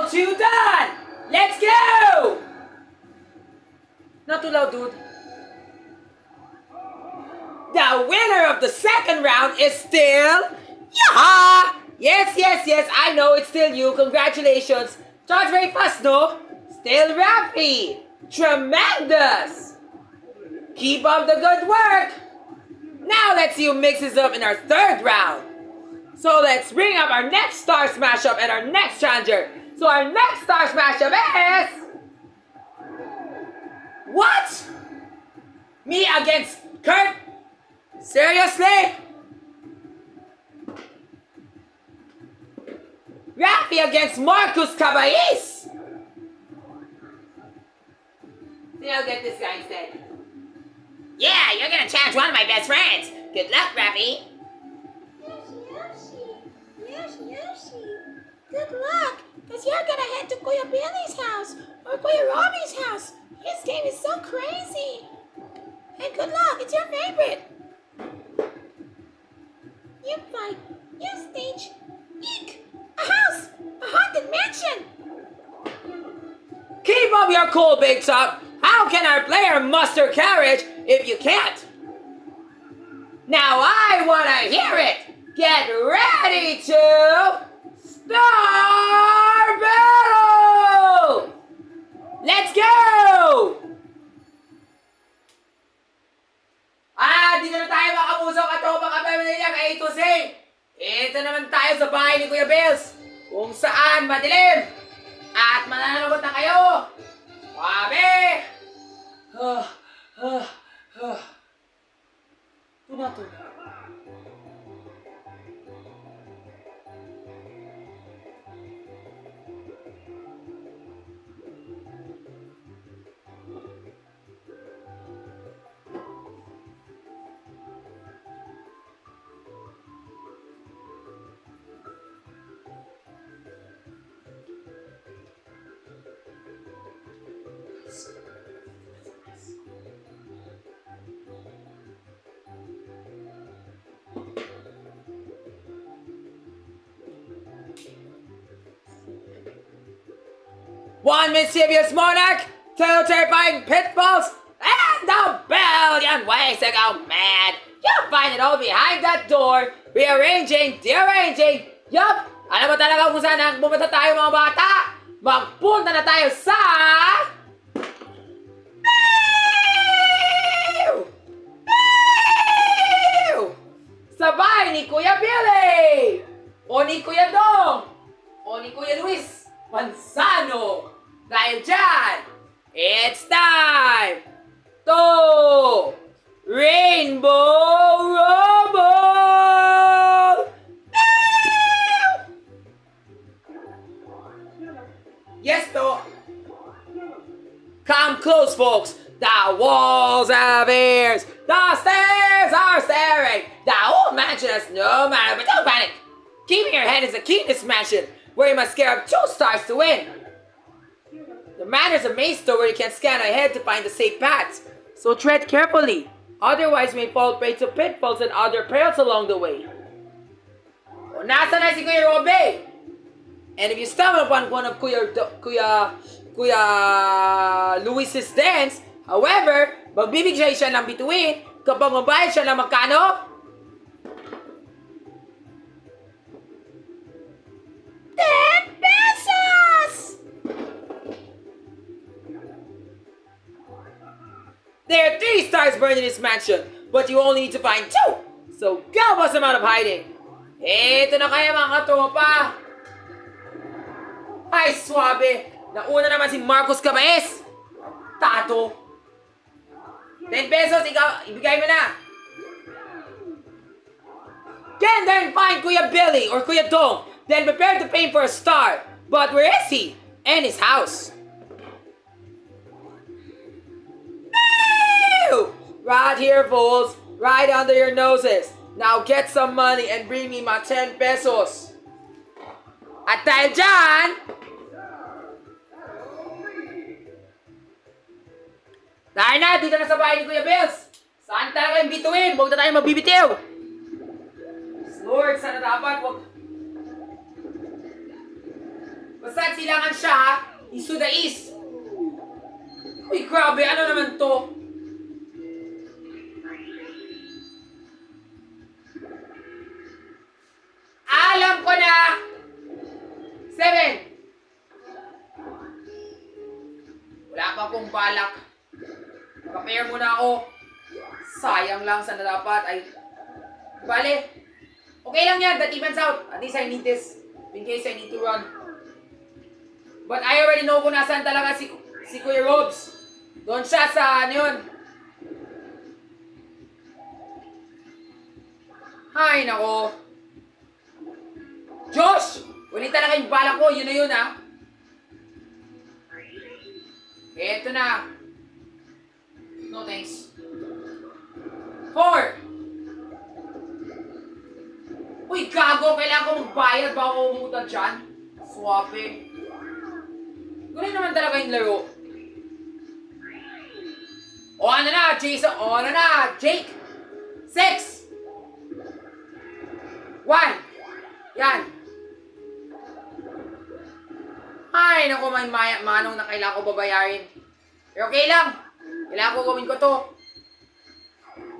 Round 2 done! Let's go! Not too loud, dude. The winner of the second round is still... Yaha! Yes, I know it's still you. Congratulations. Charge very fast, no? Still Rafi. Tremendous. Keep up the good work. Now let's see who mixes up in our third round. So let's bring up our next Star Smash Up and our next challenger. So our next Star Smash Up is... What? Me against Kurt? Seriously? Rafi against Marcus Caballés? Then I'll get this guy instead. Yeah, you're gonna challenge one of my best friends. Good luck, Rafi. Yoshi. Good luck, because you're gonna head to Kuya Billy's house or Kuya Robbie's house. His game is so crazy. And good luck, it's your favorite. You fight, you stage, eek, a house, a haunted mansion. Keep up your cool, Big Top. How can our player muster courage if you can't? Now I wanna hear it. Get ready to start battle! Let's go! Dito na tayo mga kapuso, katropa, kapamilya, kay Tusing. Ito naman tayo sa bahay ni Kuya Bills, kung saan madilim at mananagot na kayo. Sabi! Tuna. One mischievous monarch, two terrifying pitfalls, and the billion ways to go mad. You'll find it all behind that door, rearranging, deranging. Yup, alam mo talaga kung saan pumunta tayo mga bata? Magpunta na tayo sa... Sa bahay ni Kuya Billy! O ni Kuya Dong! O ni Kuya Luis Manzano! Dahil dyan, it's time to Rainbow Rumble! Yes, to. Come close, folks. The walls have ears. The stairs are staring. The whole mansion has no matter, but don't panic. Keeping your head is the key in this mansion, where you must scare up 2 stars to win. The manor is a maze store where you can scan ahead to find the safe paths. So tread carefully. Otherwise, you may fall prey to pitfalls and other perils along the way. O nasa na si Kuya Robe? And if you stumble upon one of Kuya Luis's dance, however, magbibigay siya ng bituin kapag mabayad siya ng magkano? 10 pesos! There are 3 stars burned in this mansion, but you only need to find 2. So go bust them out of hiding. Ito na kaya mga katropa. Ay, swabe. Nauna naman si Marcus Caballés. Tato. 10 pesos, ikaw, ibigay mo na. Get there and find Kuya Billy or Kuya Dong. Then prepare to pay for a star. But where is he? And his house. Ew! Right here, fools. Right under your noses. Now get some money and bring me my 10 pesos. At dahil dyan, dahil na, dito na sa bahay ni Kuya Bills. Saan talaga yung bituin? Huwag na tayo magbibitiw. Lord, sana dapat, Basta silangan siya ha. East to the east. Uy, grabe. Ano naman to? Alam ko na! 7. Wala pa akong balak. Prepare muna ako. Sayang lang sana dapat ay... Bale, okay lang yan. That evens out. At least I need this. In case I need to run. But I already know kung nasaan talaga si Kuya Robs. Doon siya sa ano yun. Ay, nako. Josh! Ulit talaga yung balak ko. Yun na yun, ha? Eto na. No thanks. 4. Uy, gago. Kailangan ko magbayad ba ako umutan dyan? Swabe. Ganun naman talaga yung laro. O ano na, Jason? O ano na, Jake? 6. 1. Yan. Ay, naku, may manong na kailangan ko babayarin. Pero okay lang. Kailangan ko gawin ko to.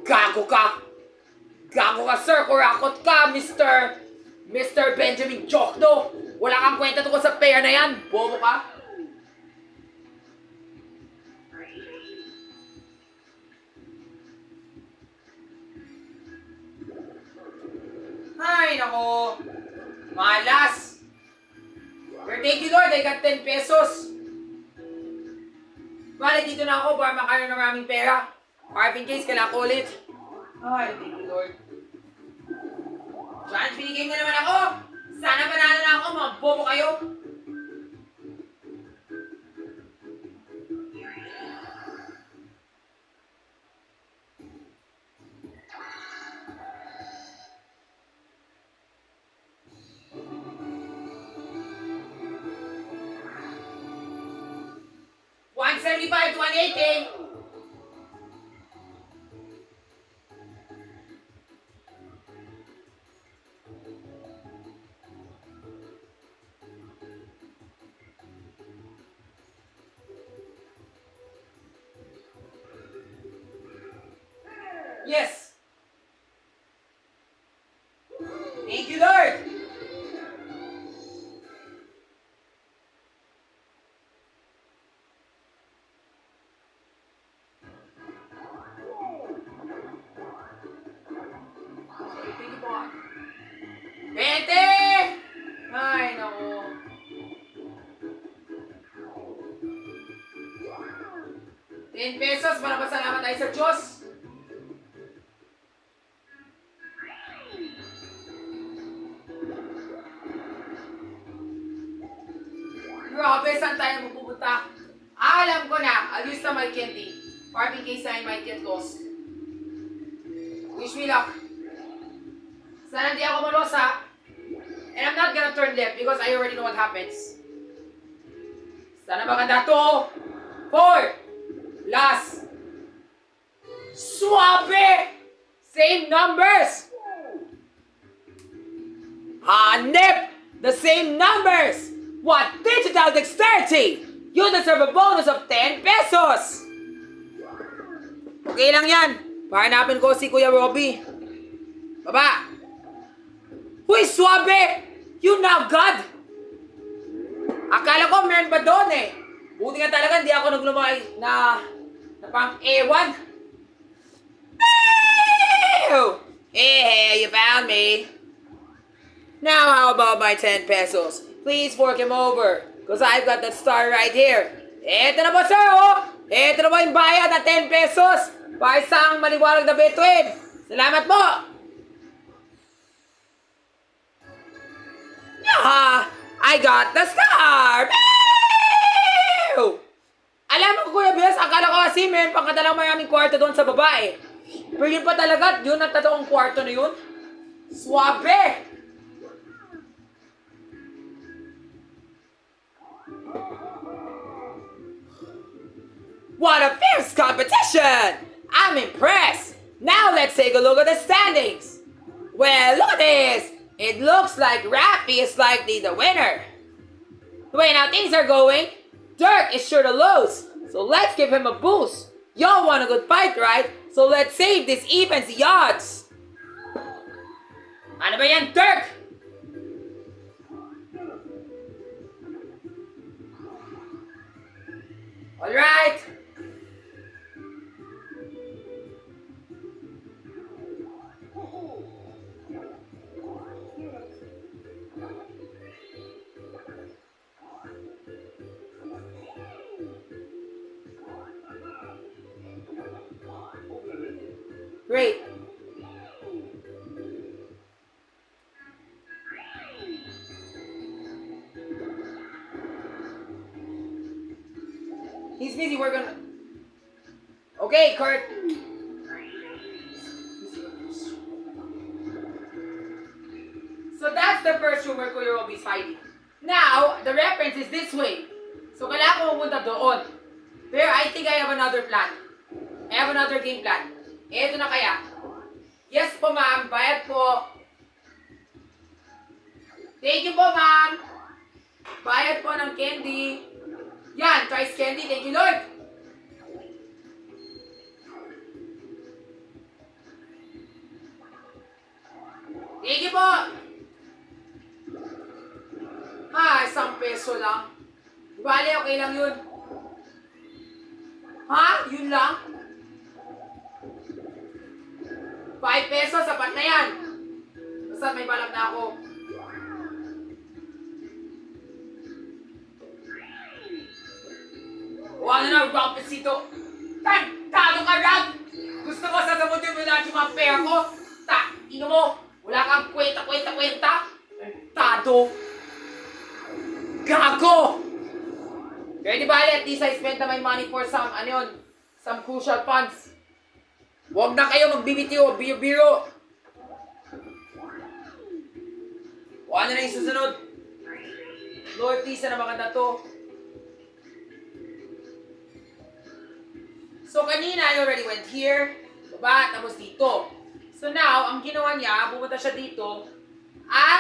Gago ka. Gago ka, sir. Kurakot ka, Mr. Benjamin Jokno. Wala kang kwenta tungkol sa pair na yan. Bobo ka. Ay, nako. Malas. Pero thank you, Lord. I got 10 pesos. Bale, dito na ako para makaroon ng maraming pera. Para in case kailangan ko ulit. Ay, thank you, Lord. Chance, binigay mo naman ako. Sana panalo na ako, mga bobo kayo. $175 to 180. Yes. Thank you, Lord. Thank you po. 20! Ay, naku. $10 para pasalamat tayo sa Diyos. Grabe, saan tayo magpupunta? Alam ko na, I'll use na my candy. Para in case I might get lost. Wish me luck. Sana hindi ako malos, ha? And I'm not gonna turn left because I already know what happens. Sana maganda to. 4. Last. Swabe! Same numbers! Hanip! The same numbers! What digital dexterity! You deserve a bonus of 10 pesos! Okay lang yan. Pahanapin ko si Kuya Robby. Baba! Uy, Swabe! You now God! Akala ko meron pa doon eh. Buti nga talaga hindi ako naglumay na pang A1. Hey, you found me. Now how about my 10 pesos? Please fork him over. Because I've got that star right here. Eto na po, sir, oh! Eto na po yung bayad na 10 pesos. Para isang maliwanag na bituin. Salamat po! Yeah! I got the star! Meow! Alam mo, Kuya Bias, akala ko kasi may pangkadalang maraming kwarto doon sa babae. Pero yun pa talaga, yun ang totoong kwarto na yun. Swabe! What a fierce competition! I'm impressed! Now let's take a look at the standings. Well, look at this! It looks like Raffy is likely the winner. The way now things are going, Dirk is sure to lose. So let's give him a boost. Y'all want a good fight, right? So let's save this even's odds. Ano ba yan, Dirk? Alright. Great. He's busy, we're gonna... Okay, Kurt. So that's the first room where Kuya Roby's fighting. Now, the reference is this way. So kailangan ko pumunta doon. Pero I think I have another plan. I have another game plan. Eto na kaya. Yes po, ma'am. Bayad po. Thank you po, ma'am. Bayad po ng candy. Yan, Trice Candy. Thank you, Lord. Thank you po. Isang peso lang. Bale, okay lang yun. Yun lang? 5 pesos, sapat na yan. Basta may balak na ako. Ano na, rock pesito. Tado ka, Rag! Gusto ko sasabutin mo lahat yung mga pera ko. Ino mo, wala kang kwenta. Tado. Gago! Kaya di ba, at least I spent my money for some, some crucial funds. Huwag na kayo magbibitiw o biro-biro. Ano na yung susunod? Lord, please, na maganda to. So, kanina, I already went here, baba, tapos dito. So now, ang ginawa niya, pumunta siya dito.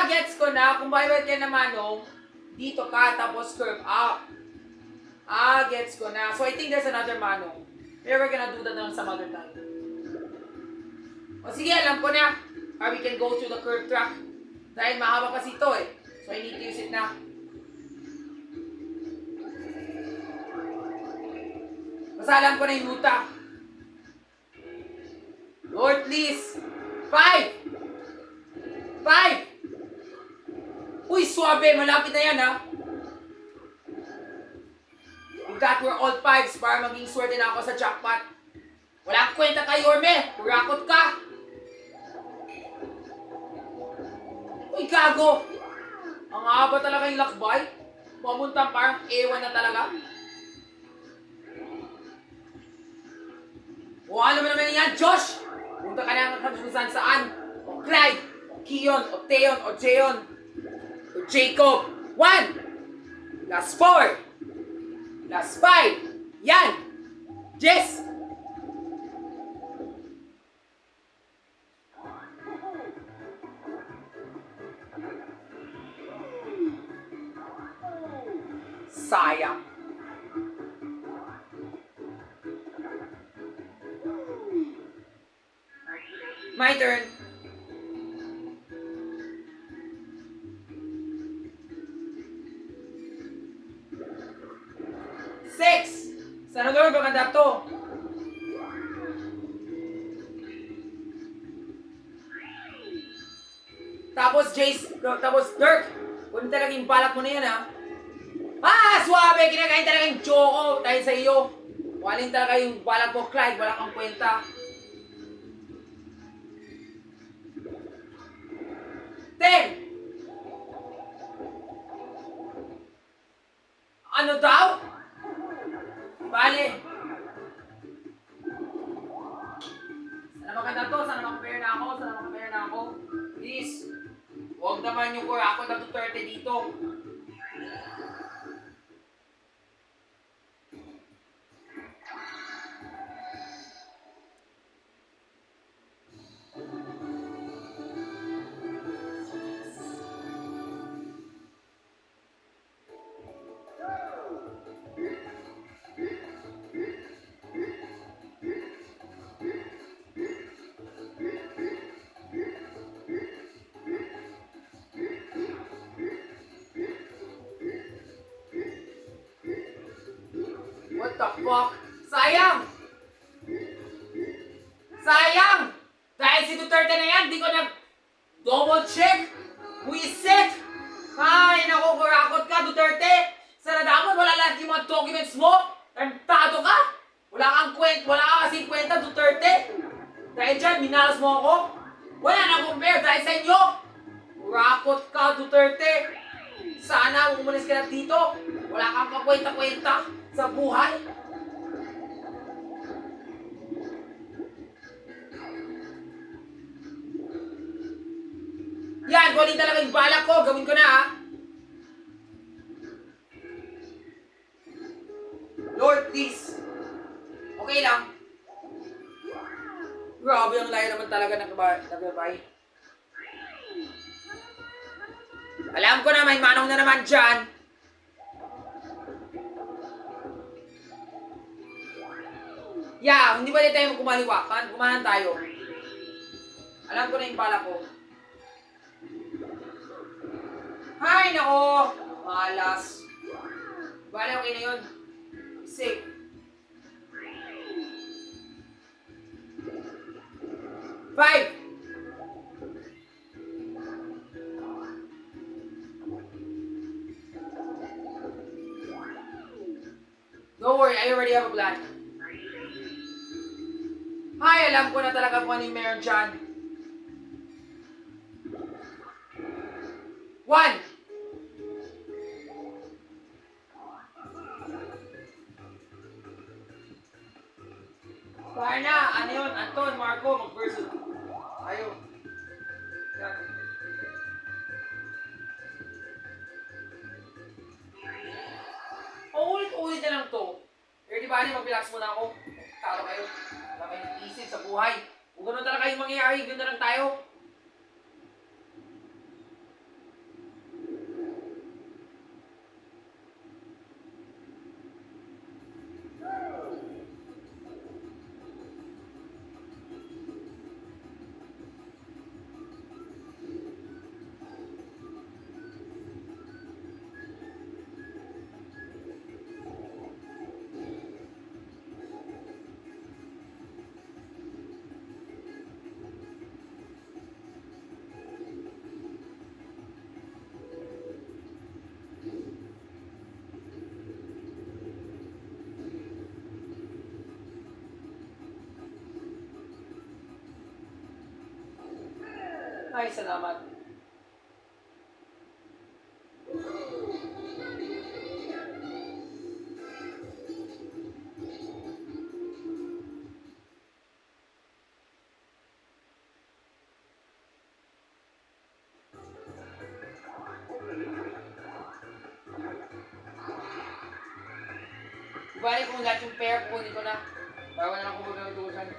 Gets ko na, kung bakit ka naman, dito ka, tapos curve up. Gets ko na. So I think there's another manong. Pero we're gonna do that on some other time. O sige, alam ko na. Or we can go through the curve track. Dahil mahaba kasi ito eh. So I need to use it na. Basta alam ko na yung ruta. Lord, please. 5! Uy, swabe. Malapit na yan, ha? If that were all 5s para maging swerte na ako sa jackpot. Walang kwenta kay Yorme. Kurakot ka. Uy, gago. Ang haba talaga yung lakbay. Pamunta parang ewan na talaga. O ano mo naman yan, Josh? Punta ka na kung saan. O Clyde, o Kion, o Theon, o Jeon, o Jacob. 1, last 4, last 5. Yan. Jess. Sayang. My turn. Six. Sana gawin maganda to. Tapos Jace, tapos Dirk. Kung talaga yung balak mo na yan, ha? Swabe! Kinakain talaga yung Choco dahil sa iyo. Walin talaga yung balak mo, Clyde. Wala kang kwenta. 10. Ano daw? Bale. Sana maganda to. Sana makapare na ako. Please. Huwag naman yung core ako na Duterte dito. fuck? Sayang! Sayang! Dahil si Duterte na yan, di ko na double check. Wisit! Ay, naku, kurakot ka, Duterte! Sa nadamon, wala lahat yung mga documents mo! Tantado ka! Wala ka kasing kwenta, Duterte! Dahil dyan, minalas mo ako! Wala na compare dahil sa inyo! Kurakot ka, Duterte! Sana umulis ka na dito! Wala kang kakwenta-kwenta sa buhay! Yan, kung alin talaga yung balak ko, gawin ko na ha. Lord, please. Okay lang. Grabe ang layo naman talaga ng nagabay. Alam ko na may manong na naman dyan. Yeah, hindi ba tayo kumaliwakan? Kumahan tayo. Alam ko na yung balak ko. Hay, nako! Malas. Bale, okay na yun. Safe. Five! Don't worry, I already have a plan. Hay, alam ko na talaga kung ano yung meron dyan. One! Kaya na, ano yun? Anton, Marco, mag-versus. Ayaw. Yan. Ulit-ulit na lang to. Pero di ba, mag-relax muna ako. Talo kayo. Wala kayong isip sa buhay. Kung gano'n talaga yung mangyayari, gano'n na lang tayo. Ay, salamat. Ibalik ko lahat yung pair, kunin ko na. Bago na lang kung magagawin.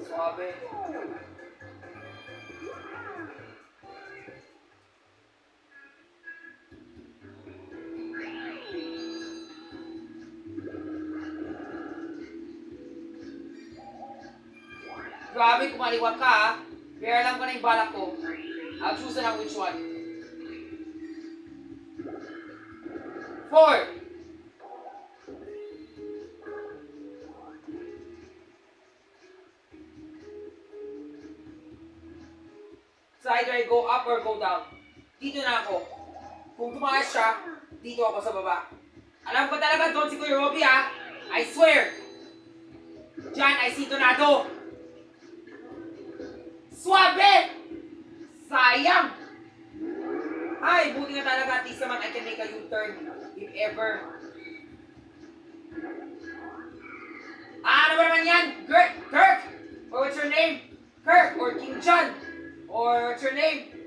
Suabe. Grabe, kumaliwag ka ha. Pero alam ko na yung balak ko. I'll choose na lang which one. 4. So either I go up or go down. Dito na ako. Kung tumaas siya, dito ako sa baba. Alam ko talaga doon si Kuya Robby ha. I swear. Diyan ay si Donado. Suabe! Sayang! Ay, buti nga talaga at least naman I can make a U-turn if ever. Ano ba naman yan? Kirk! Or what's your name? Kirk or King John? Or what's your name?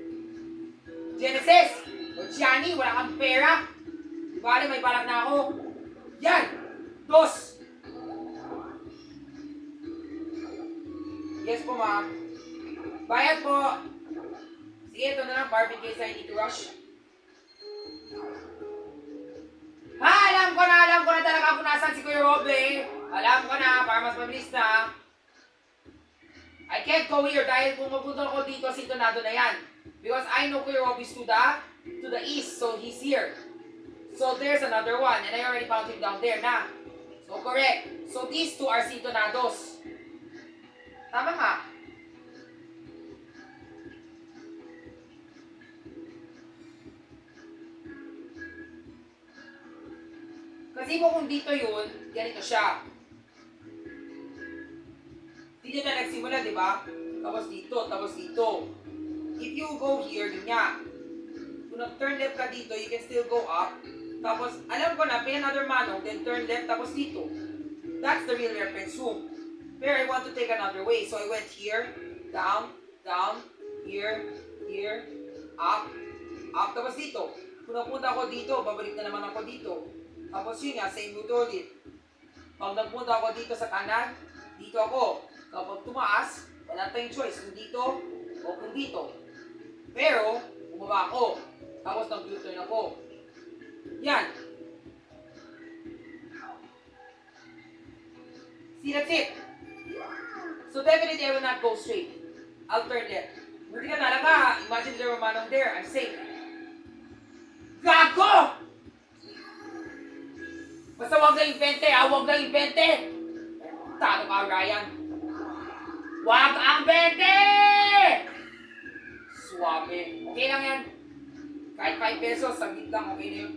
Genesis? O Gianni? Wala kang pera? Bale, may balak na ako. Yan! 2! Yes po, ma'am. Bayad po! Sige, ito na lang. Barbie case I need to rush. Ha! Alam ko na talaga kung nasan si Kuya Robby. Alam ko na, para mas mabilis na. I can't go here dahil kung magbutol ko dito, sintonado na yan. Because I know Kuya Robby's to the east, so he's here. So there's another one, and I already found him down there na. So, correct. So, these two are sintonados. Tama nga. Kasi kung dito yun, ganito siya. Dito na nagsimula, di ba? Tapos dito, tapos dito. If you go here, yun nga. Kung nag-turn left ka dito, you can still go up. Tapos, alam ko na, pay another manong, then turn left, tapos dito. That's the real reference room. Pero I want to take another way. So I went here, down, down, here, here, up, up, tapos dito. Kung napunta ako dito, babalik na naman ako dito. Tapos yun nga, same route ulit. Pag nagpunta ako dito sa kanan, dito ako. Kapag tumaas, wala tayong choice kung dito o kung dito. Pero, bumaba ako. Tapos nag-U-turn ako. Yan. See, that's it. So definitely I will not go straight. I'll turn left. Buti ka talaga. Imagine there were manong there. I'm safe. Gago! Basta huwag kang impente, ha? Huwag kang impente! Tano ka, Ryan. Huwag ang bente! Suwabe. Okay lang yan. Kahit 5 pesos, saglit lang, okay na yun.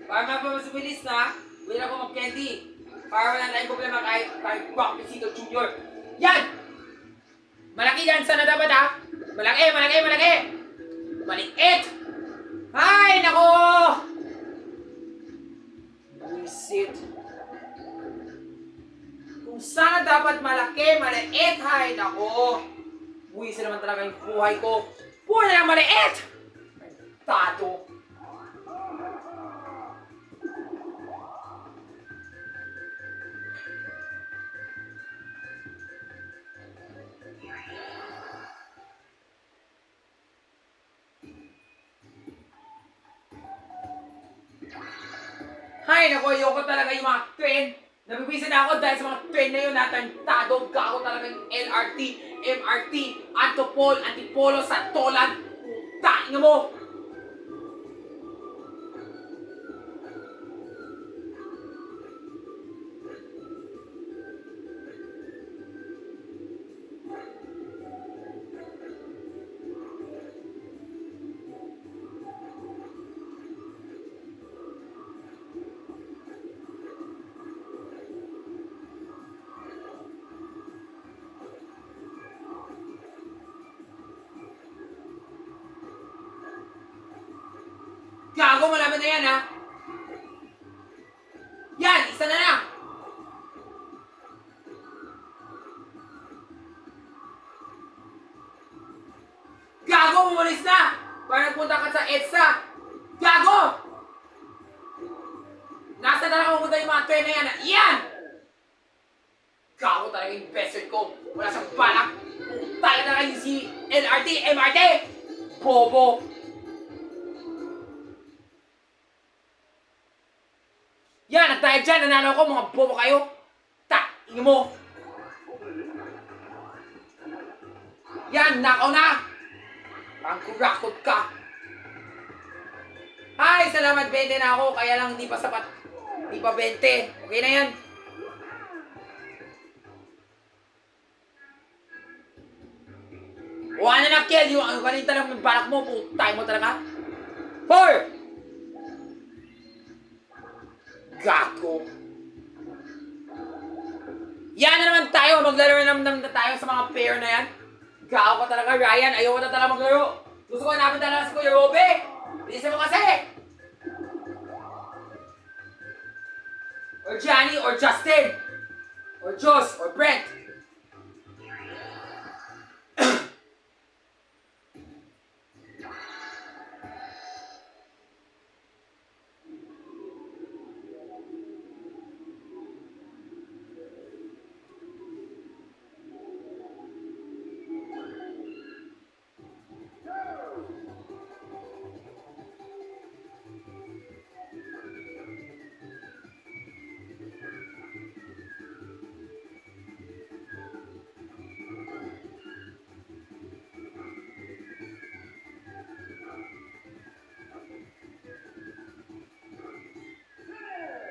Para mapapasubilis na, wala ako mag-candy. Para wala tayong problema kahit Rock Pesito Jr. Yan! Malaki yan, sana dapat ha? Malaki, malaki, malaki! Maliit! Ay, nako! Buisit. Kung sana dapat malaki, maliit, hay, nako! Buisit naman talaga yung buhay ko. Buhay na lang maliit! Tato! Hay, naku, ayoko talaga yung mga trend. Nabibisan na ako dahil sa mga trend na yun. Natantado ka ako talaga yung LRT, MRT, Antipol, Antipolo, Santolan. Tainga mo! Gago, malaman na yan, ha? Yan, isa na lang! Gago, umalis na! Para nagpunta ka sa EDSA! Gago! Nasa na lang pumunta yung mga train na yan, ha? Yan! Gago talaga yung best friend ko. Wala siyang balak. Tayo na kayo si LRT, MRT! Bobo! Yan, nagtayag dyan, nanalo ko, mga bobo kayo. Ingin mo. Yan, nakaw na. Pangkurakot ka. Ay, salamat, 20 na ako, kaya lang hindi pa sapat. Hindi pa 20. Okay na yan. O ano na, Kel, yung kanita lang may balak mo, putay mo talaga. 4! Gago. Yan na naman tayo. Maglaro na tayo sa mga pair na yan. Gago ka talaga, Ryan. Ayaw ko na talaga maglaro. Gusto ko namin talaga si Kuya Robe. Bilisan mo kasi. Or Johnny, or Justin. Or Joss, or Brent.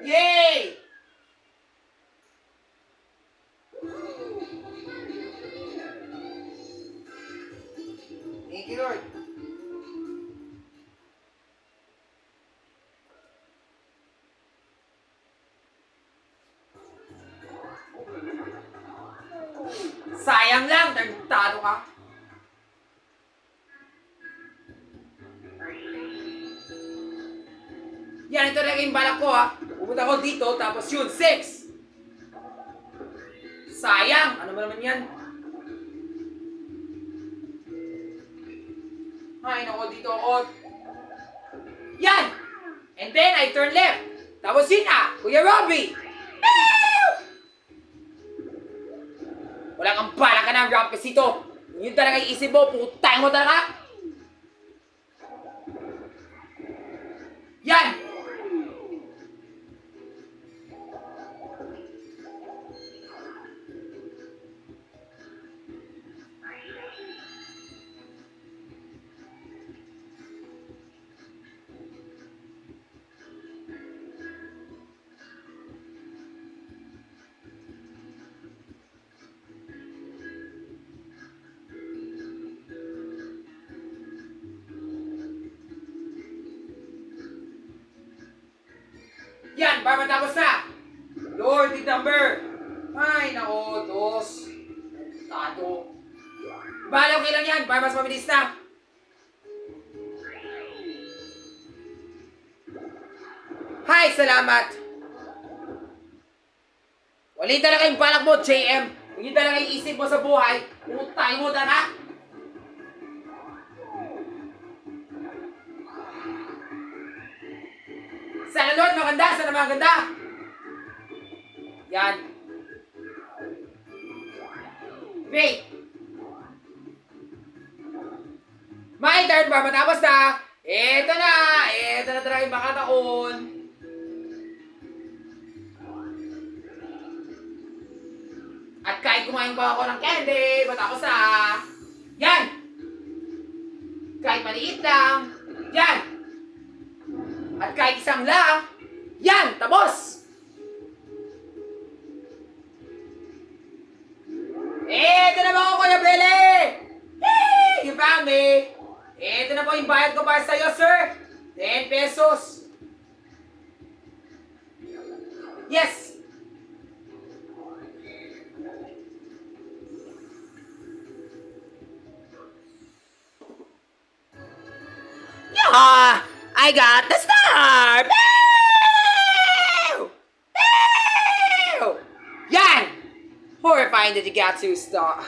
Yay! Thank you, Lord. Sayang lang, tartado ka. Yan, ito talaga yung balak ko ha. Pupunta ko dito, tapos yun, 6. Sayang, ano ba naman yan? Ay, naku, dito ako. Yan! And then, I turn left. Tapos yun na, Kuya Robbie. Wala kang bala ka na, Rampesito. Yun talaga yung isip mo, putang mo talaga. Yan! Yan, para matapos na. Lord, big number. Ay, nako, 2. Tato. Bale, okay lang yan, para mas mabilis na. Hi, salamat. Wali talaga yung balak mo, JM. Hindi talaga yung isip mo sa buhay. Utay mo talaga. Sana Lord, maganda. Sana maganda. Yan. Great. My turn ba? Matapos na. Ito na. Ito na talaga yung makataon. At kahit kumain pa ako ng candy, matapos na. Yan. Kahit maliit lang. Yan. At kahit isang lang, yan, tapos! Ito na po ako, Kuya Bele! Hey! You found me! Ito na po yung bayad ko para sa'yo, sir! 10 pesos! Yes! Yeah! I got the star! Pew! Pew! Yan! Horrifying that you got 2 star.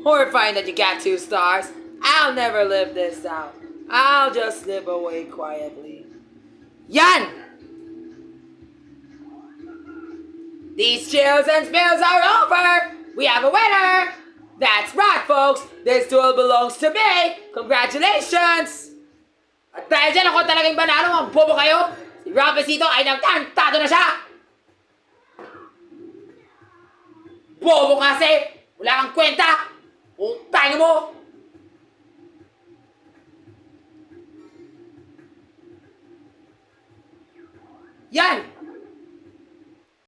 Horrifying that you got 2 stars. I'll never live this down. I'll just slip away quietly. Yan! These chills and spills are over! We have a winner! That's right, folks! This duel belongs to me! Congratulations! At dahil dyan ako talagang banalo, mga bobo kayo! Si Rampesito ay nagtantado na siya! Bobo kasi! Wala kang kwenta! Utang mo! Yan!